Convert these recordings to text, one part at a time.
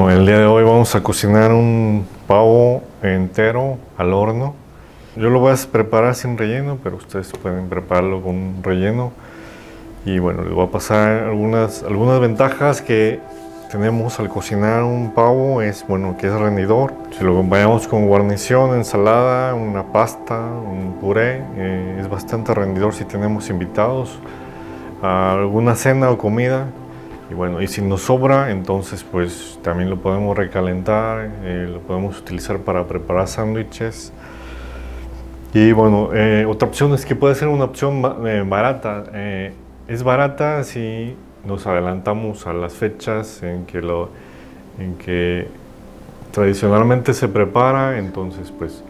Bueno, el día de hoy vamos a cocinar un pavo entero al horno. Yo lo voy a preparar sin relleno, pero ustedes pueden prepararlo con un relleno. Y bueno, les voy a pasar algunas ventajas que tenemos al cocinar un pavo. Es bueno que es rendidor. Si lo acompañamos con guarnición, ensalada, una pasta, un puré, es bastante rendidor si tenemos invitados a alguna cena o comida. Y bueno, y si nos sobra, entonces pues también lo podemos recalentar, lo podemos utilizar para preparar sándwiches. Y bueno, otra opción es que puede ser una opción barata. Es barata si nos adelantamos a las fechas en que tradicionalmente se prepara, entonces pues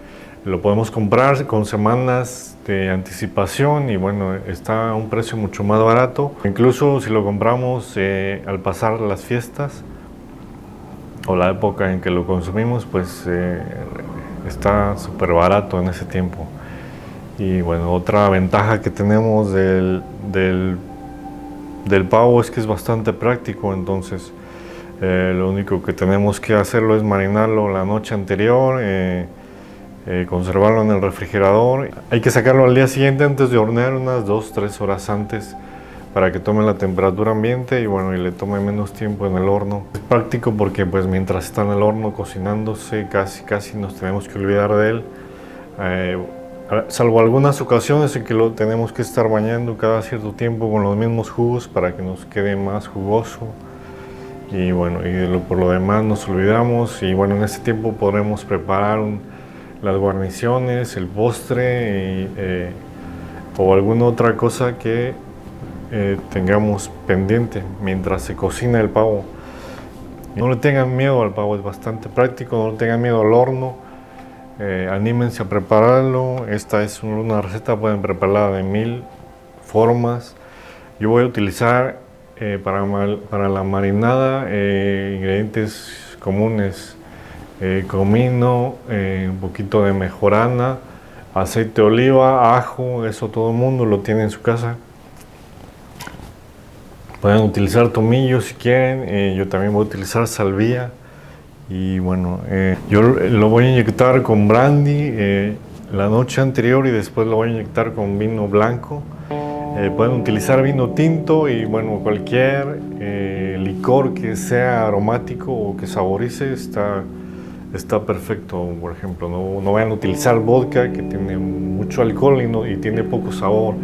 lo podemos comprar con semanas de anticipación y bueno, está a un precio mucho más barato. Incluso si lo compramos al pasar las fiestas o la época en que lo consumimos, pues está súper barato en ese tiempo. Y bueno, otra ventaja que tenemos del pavo es que es bastante práctico, entonces lo único que tenemos que hacerlo es marinarlo la noche anterior, conservarlo en el refrigerador. Hay que sacarlo al día siguiente antes de hornear, unas 2-3 horas antes, para que tome la temperatura ambiente y bueno, y le tome menos tiempo en el horno. Es práctico porque pues mientras está en el horno cocinándose casi nos tenemos que olvidar de él, salvo algunas ocasiones en que lo tenemos que estar bañando cada cierto tiempo con los mismos jugos para que nos quede más jugoso. Y bueno, por lo demás nos olvidamos y bueno, en ese tiempo podremos preparar las guarniciones, el postre o alguna otra cosa que tengamos pendiente mientras se cocina el pavo. No le tengan miedo al pavo, es bastante práctico, no le tengan miedo al horno. Anímense a prepararlo. Esta es una receta, pueden prepararla de 1000 formas. Yo voy a utilizar para la marinada ingredientes comunes: comino, un poquito de mejorana, aceite de oliva, ajo. Eso todo el mundo lo tiene en su casa. Pueden utilizar tomillo si quieren. Yo también voy a utilizar salvia. Y bueno, yo lo voy a inyectar con brandy la noche anterior y después lo voy a inyectar con vino blanco. Pueden utilizar vino tinto y bueno, cualquier licor que sea aromático o que saborice está perfecto. Por ejemplo, no vayan a utilizar vodka, que tiene mucho alcohol y tiene poco sabor.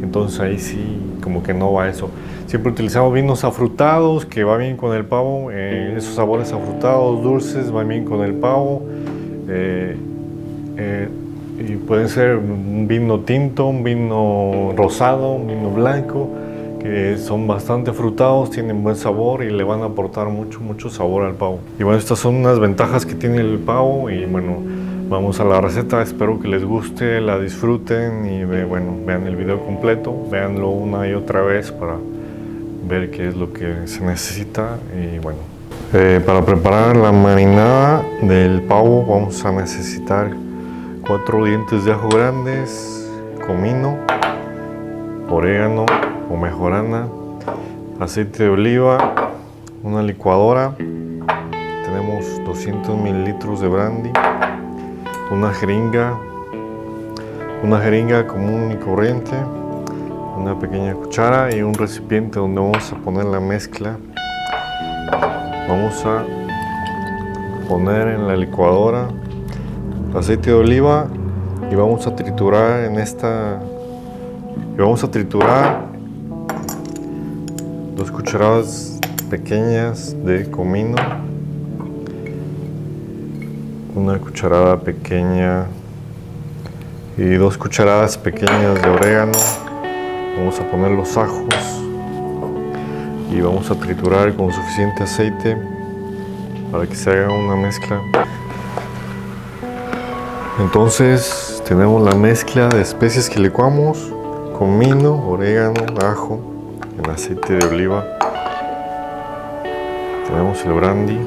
Entonces ahí sí como que no va eso. Siempre utilizamos vinos afrutados, que va bien con el pavo. Esos sabores afrutados, dulces, van bien con el pavo. Y pueden ser un vino tinto, un vino rosado, un vino blanco, que son bastante afrutados, tienen buen sabor y le van a aportar mucho sabor al pavo. Y bueno, estas son unas ventajas que tiene el pavo y bueno, vamos a la receta. Espero que les guste, la disfruten y bueno, vean el video completo, véanlo una y otra vez para ver qué es lo que se necesita. Y bueno, para preparar la marinada del pavo vamos a necesitar 4 dientes de ajo grandes, comino, orégano o mejorana, aceite de oliva, una licuadora, tenemos 200 mililitros de brandy, una jeringa común y corriente, una pequeña cuchara y un recipiente donde vamos a poner la mezcla. Vamos a poner en la licuadora aceite de oliva y vamos a triturar vamos a triturar 2 cucharadas pequeñas de comino, una cucharada pequeña y 2 cucharadas pequeñas de orégano. Vamos a poner los ajos y vamos a triturar con suficiente aceite para que se haga una mezcla. Entonces tenemos la mezcla de especies que licuamos: comino, orégano, ajo, el aceite de oliva, tenemos el brandy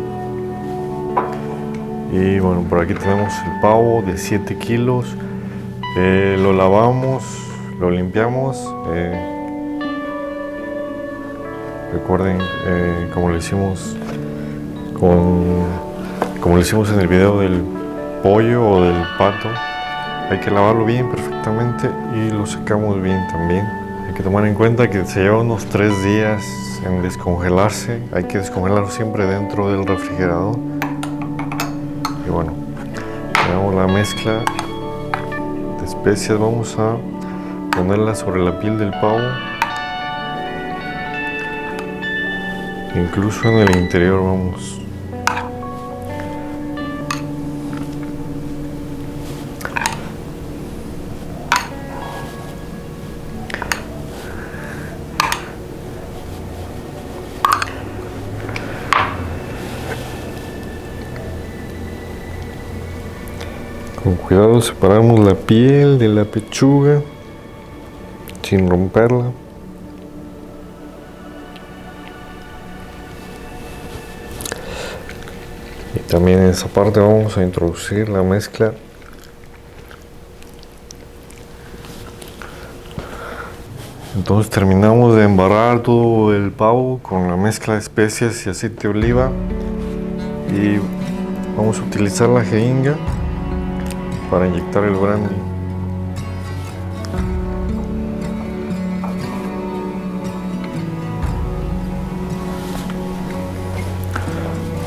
y bueno, por aquí tenemos el pavo de 7 kilos. Lo lavamos, lo limpiamos. Recuerden, como lo hicimos como lo hicimos en el video del pollo o del pato. Hay que lavarlo bien perfectamente y lo secamos bien también. Hay que tomar en cuenta que se lleva unos 3 días en descongelarse. Hay que descongelarlo siempre dentro del refrigerador. Y bueno, tenemos la mezcla de especias. Vamos a ponerla sobre la piel del pavo, incluso en el interior. Vamos. Con cuidado separamos la piel de la pechuga sin romperla. Y también en esa parte vamos a introducir la mezcla Entonces terminamos de embarrar todo el pavo con la mezcla de especias y aceite de oliva y vamos a utilizar la jeringa para inyectar el brandy.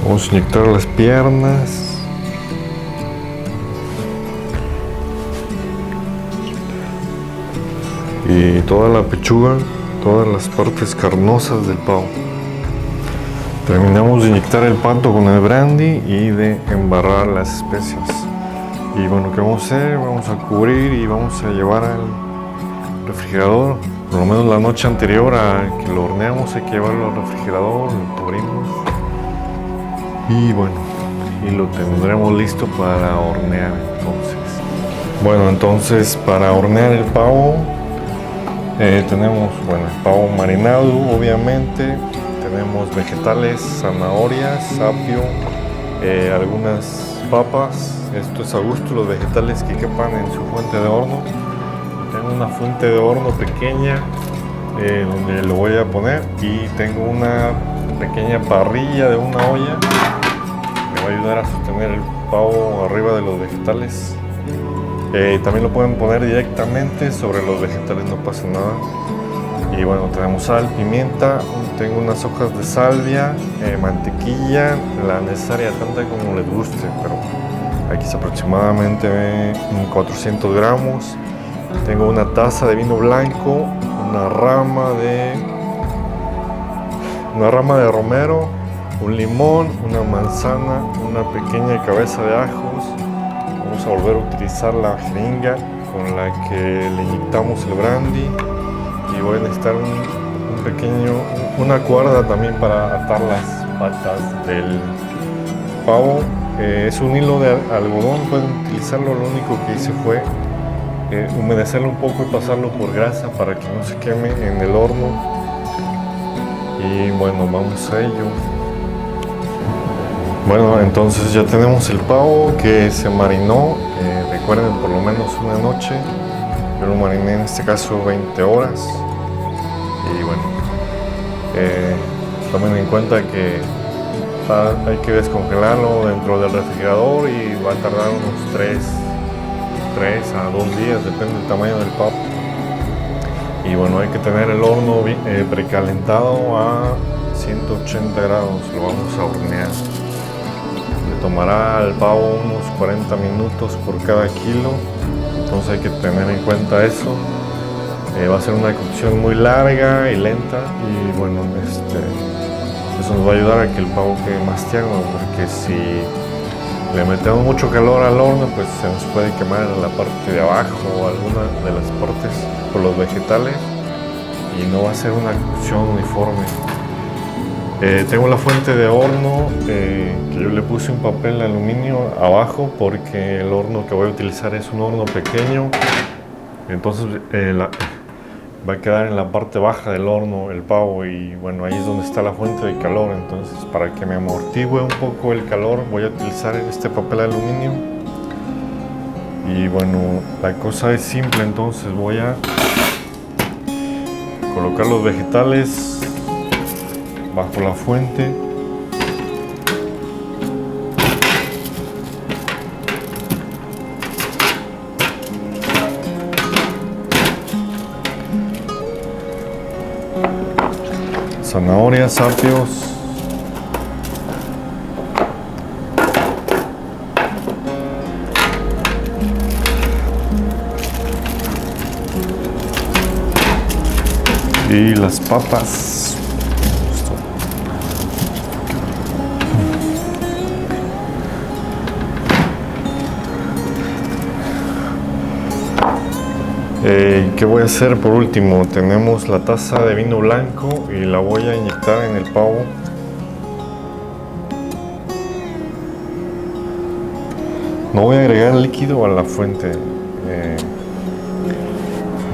Vamos a inyectar las piernas. Y toda la pechuga, todas las partes carnosas del pavo. Terminamos de inyectar el pato con el brandy y de embarrar las especias. Y bueno, ¿qué vamos a hacer? Vamos a cubrir y vamos a llevar al refrigerador. Por lo menos la noche anterior a que lo horneamos hay que llevarlo al refrigerador, lo cubrimos. Y bueno, y lo tendremos listo para hornear entonces. Bueno, entonces para hornear el pavo tenemos, bueno, el pavo marinado, obviamente. Tenemos vegetales, zanahorias, apio, algunas papas. Esto es a gusto, los vegetales que quepan en su fuente de horno. Tengo una fuente de horno pequeña donde lo voy a poner, y tengo una pequeña parrilla de una olla. Me va a ayudar a sostener el pavo arriba de los vegetales. También lo pueden poner directamente sobre los vegetales, no pasa nada. Y bueno, tenemos sal, pimienta, tengo unas hojas de salvia, mantequilla, la necesaria, tanta como les guste, pero aquí es aproximadamente 400 gramos. Tengo una taza de vino blanco, una rama de romero, un limón, una manzana, una pequeña cabeza de ajos. Vamos a volver a utilizar la jeringa con la que le inyectamos el brandy, y voy a necesitar una cuerda también para atar las patas del pavo. Es un hilo de algodón, pueden utilizarlo. Lo único que hice fue humedecerlo un poco y pasarlo por grasa para que no se queme en el horno. Y bueno, vamos a ello. Bueno, entonces ya tenemos el pavo que se marinó, recuerden, por lo menos una noche. Yo lo mariné en este caso 20 horas. Y bueno, tomen en cuenta que hay que descongelarlo dentro del refrigerador y va a tardar unos 3 a 2 días, depende del tamaño del pavo. Y bueno, hay que tener el horno precalentado a 180 grados, lo vamos a hornear. Tomará al pavo unos 40 minutos por cada kilo, entonces hay que tener en cuenta eso. Va a ser una cocción muy larga y lenta, y bueno, eso nos va a ayudar a que el pavo quede más tierno, porque si le metemos mucho calor al horno, pues se nos puede quemar la parte de abajo o alguna de las partes por los vegetales, y no va a ser una cocción uniforme. Tengo la fuente de horno que yo le puse un papel de aluminio abajo porque el horno que voy a utilizar es un horno pequeño, entonces va a quedar en la parte baja del horno el pavo, y bueno, ahí es donde está la fuente de calor. Entonces, para que me amortigue un poco el calor, voy a utilizar este papel de aluminio. Y bueno, la cosa es simple, entonces voy a colocar los vegetales bajo la fuente zanahorias, apios. Y las papas. ¿Qué voy a hacer por último? Tenemos la taza de vino blanco y la voy a inyectar en el pavo. No voy a agregar líquido a la fuente.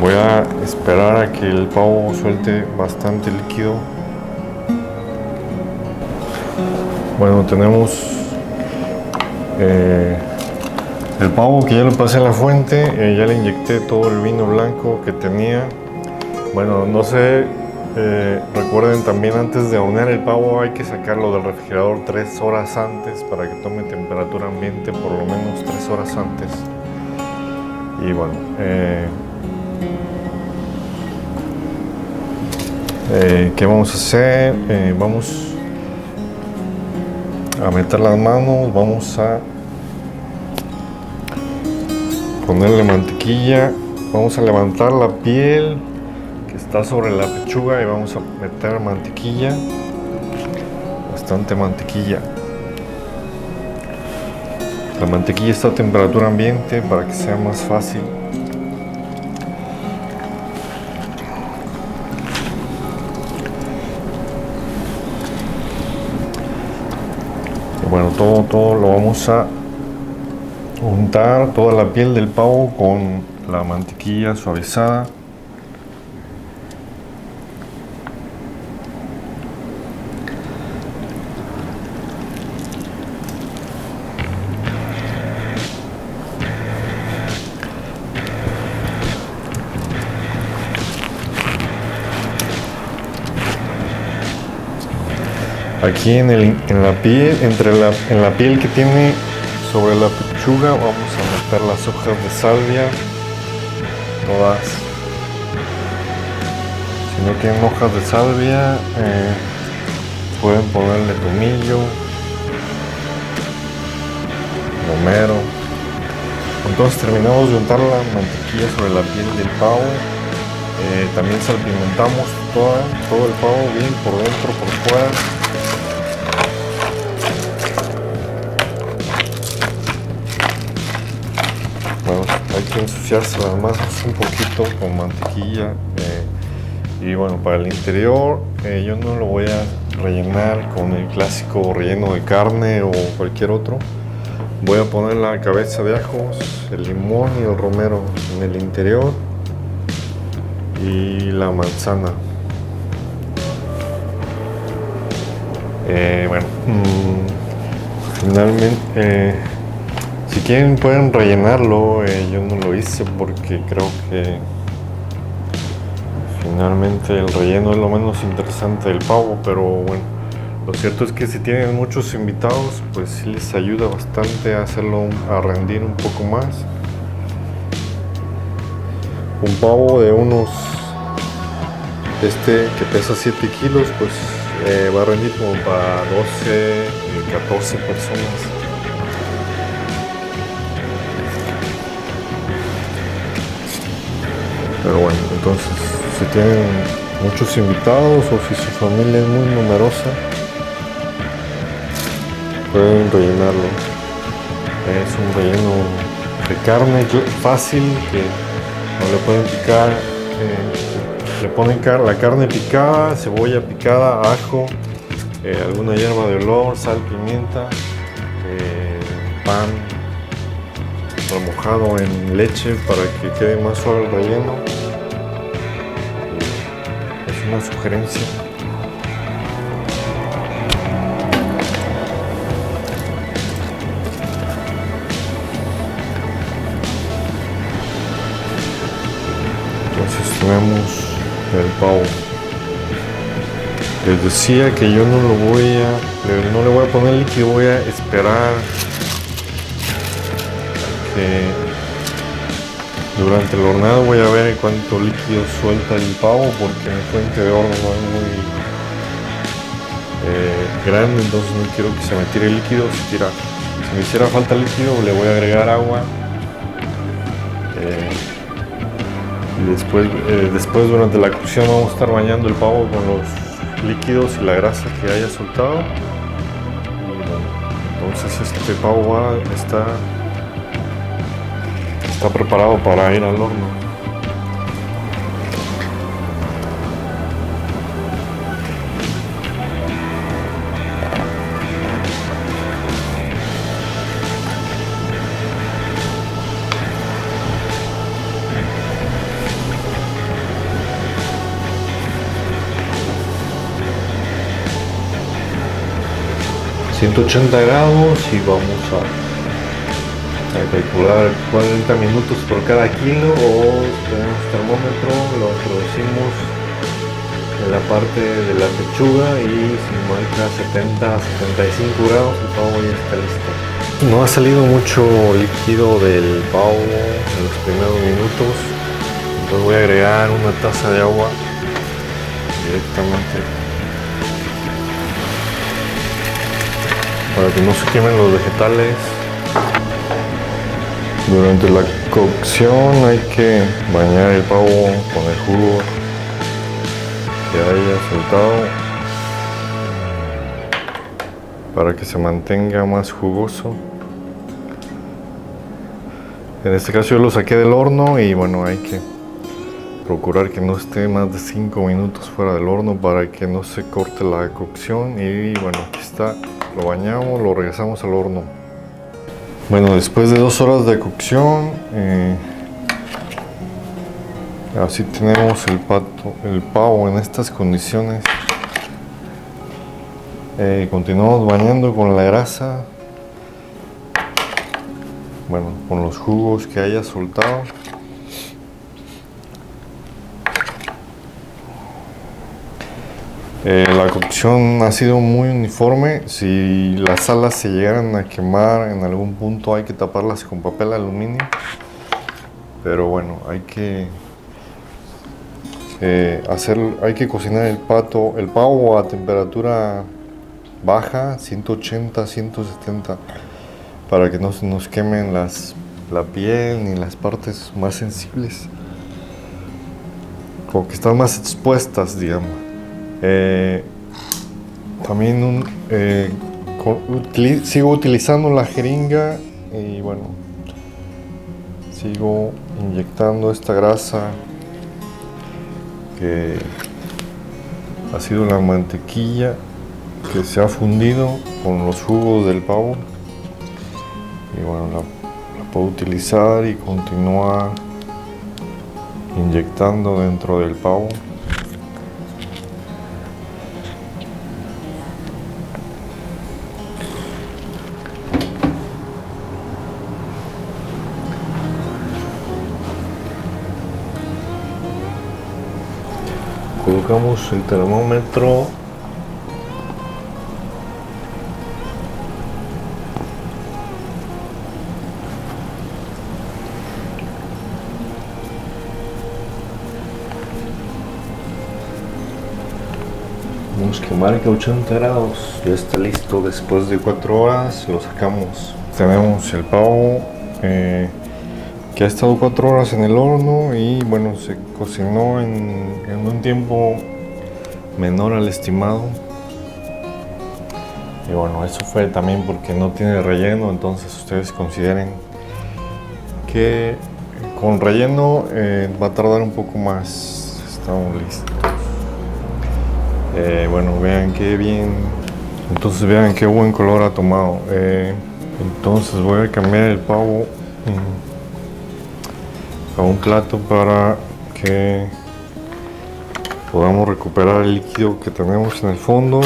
Voy a esperar a que el pavo suelte bastante líquido. Bueno, tenemos el pavo que ya lo pasé a la fuente. Ya le inyecté todo el vino blanco que tenía. Bueno, no sé, recuerden también, antes de hornear el pavo hay que sacarlo del refrigerador 3 horas antes para que tome temperatura ambiente, por lo menos 3 horas antes. Y bueno, ¿qué vamos a hacer? Vamos a meter las manos, vamos a ponerle mantequilla, vamos a levantar la piel que está sobre la pechuga y vamos a meter mantequilla, bastante mantequilla. La mantequilla está a temperatura ambiente para que sea más fácil. Bueno, todo lo vamos a untar, toda la piel del pavo con la mantequilla suavizada. Aquí en la piel, en la piel que tiene sobre la pechuga, vamos a meter las hojas de salvia, todas. Si no tienen hojas de salvia, pueden ponerle tomillo, romero. Entonces terminamos de untar la mantequilla sobre la piel del pavo. También salpimentamos todo el pavo bien por dentro, por fuera. Bueno, hay que ensuciarse las manos un poquito con mantequilla. Y bueno, para el interior yo no lo voy a rellenar con el clásico relleno de carne o cualquier otro. Voy a poner la cabeza de ajos, el limón y el romero en el interior y la manzana. Bueno, finalmente, si quieren pueden rellenarlo. Yo no lo hice porque creo que finalmente el relleno es lo menos interesante del pavo, pero bueno, lo cierto es que si tienen muchos invitados, pues sí les ayuda bastante a hacerlo, a rendir un poco más. Un pavo de unos, que pesa 7 kilos, pues va a rendir como para 12 y 14 personas. Pero bueno, entonces si tienen muchos invitados o si su familia es muy numerosa, pueden rellenarlo. Es un relleno de carne fácil, que no le pueden picar. Le ponen la carne picada, cebolla picada, ajo, alguna hierba de olor, sal, pimienta, pan remojado en leche para que quede más suave el relleno. Es una sugerencia. Entonces tenemos el pavo. Les decía que yo no le voy a poner líquido, voy a esperar que durante el horneado voy a ver cuánto líquido suelta el pavo, porque mi fuente de horno no es grande, entonces no quiero que se me tire líquido. Si me hiciera falta líquido, le voy a agregar agua. Y después durante la cocción vamos a estar bañando el pavo con los líquidos y la grasa que haya soltado. Y bueno, entonces este pavo está preparado para ir al horno. ...180 grados y vamos a calcular 40 minutos por cada kilo, o tenemos termómetro, lo introducimos en la parte de la pechuga y si marca 70-75 grados, el pavo ya está listo. No ha salido mucho líquido del pavo en los primeros minutos, entonces voy a agregar una taza de agua directamente para que no se quemen los vegetales. Durante la cocción hay que bañar el pavo con el jugo que haya soltado para que se mantenga más jugoso. En este caso yo lo saqué del horno y bueno, hay que procurar que no esté más de 5 minutos fuera del horno para que no se corte la cocción. Y bueno, aquí está. Lo bañamos, lo regresamos al horno. Bueno, después de 2 horas de cocción, así tenemos el pavo en estas condiciones. Continuamos bañando con la grasa, bueno, con los jugos que haya soltado. La cocción ha sido muy uniforme. Si las alas se llegaran a quemar en algún punto, hay que taparlas con papel aluminio. Pero bueno, hay que cocinar el pavo a temperatura baja, 180, 170, para que no se nos quemen la piel ni las partes más sensibles, como que están más expuestas, digamos. También sigo utilizando la jeringa y bueno, sigo inyectando esta grasa que ha sido la mantequilla que se ha fundido con los jugos del pavo. Y bueno, la puedo utilizar y continuar inyectando dentro del pavo. Colocamos el termómetro . Vemos que marca 80 grados, ya está listo. Después de 4 horas lo sacamos. Tenemos el pavo que ha estado 4 horas en el horno y bueno, se cocinó en un tiempo menor al estimado. Y bueno, eso fue también porque no tiene relleno, entonces ustedes consideren que con relleno va a tardar un poco más. Estamos listos. Bueno, vean qué bien. Entonces vean qué buen color ha tomado. Entonces voy a cambiar el pavo a un plato para que podamos recuperar el líquido que tenemos en el fondo.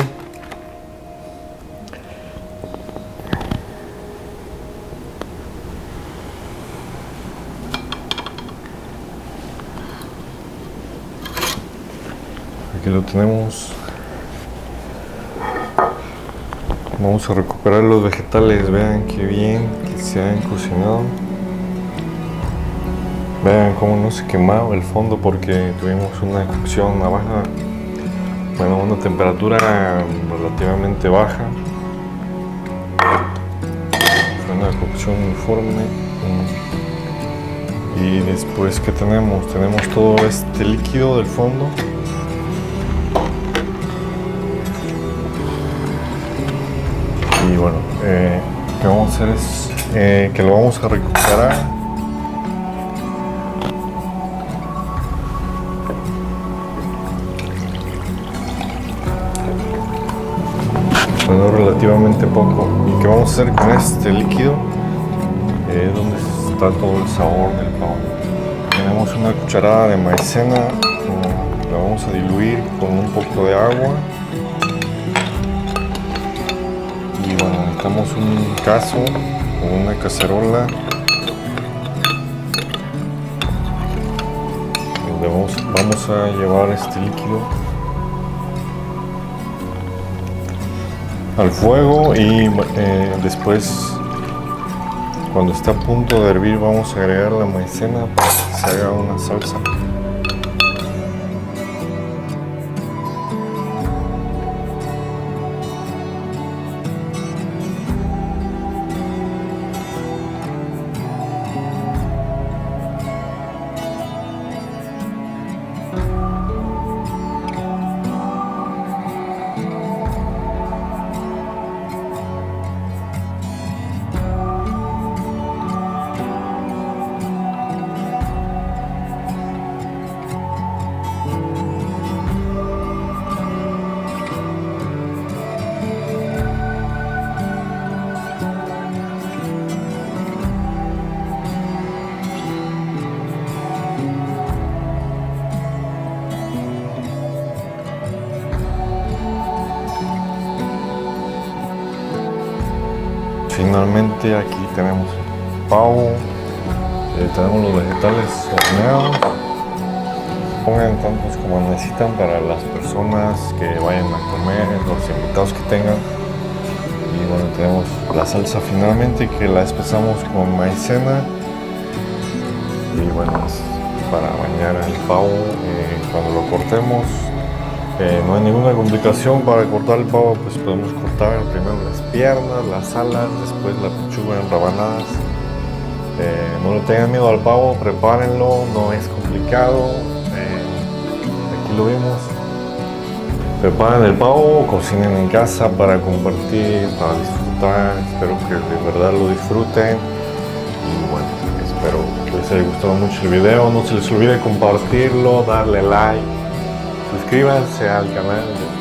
Aquí lo tenemos. Vamos a recuperar los vegetales. Vean qué bien que se han cocinado. Vean cómo no se quemaba el fondo porque tuvimos una cocción a baja bueno, a una temperatura relativamente baja. Una cocción uniforme. Y después, ¿qué tenemos? Tenemos todo este líquido del fondo. Y bueno, lo que vamos a hacer es que lo vamos a recuperar. Bueno, relativamente poco. ¿Y qué vamos a hacer con este líquido? Donde está todo el sabor del pavo. Tenemos una cucharada de maicena, la vamos a diluir con un poco de agua. Y bueno, necesitamos un cazo o una cacerola donde vamos a llevar este líquido al fuego y después, cuando está a punto de hervir, vamos a agregar la maicena para que se haga una salsa. Finalmente aquí tenemos el pavo, tenemos los vegetales horneados. Pongan tantos como necesitan para las personas que vayan a comer, los invitados que tengan. Y bueno, tenemos la salsa finalmente, que la espesamos con maicena. Y bueno, es para bañar el pavo cuando lo cortemos. No hay ninguna complicación para cortar el pavo, pues podemos cortar primero las piernas, las alas, después la pechuga en rabanadas. No le tengan miedo al pavo, prepárenlo, no es complicado. Aquí lo vimos. Preparen el pavo, cocinen en casa para compartir, para disfrutar. Espero que de verdad lo disfruten. Y bueno, espero que les haya gustado mucho el video. No se les olvide compartirlo, darle like. Suscríbanse al canal.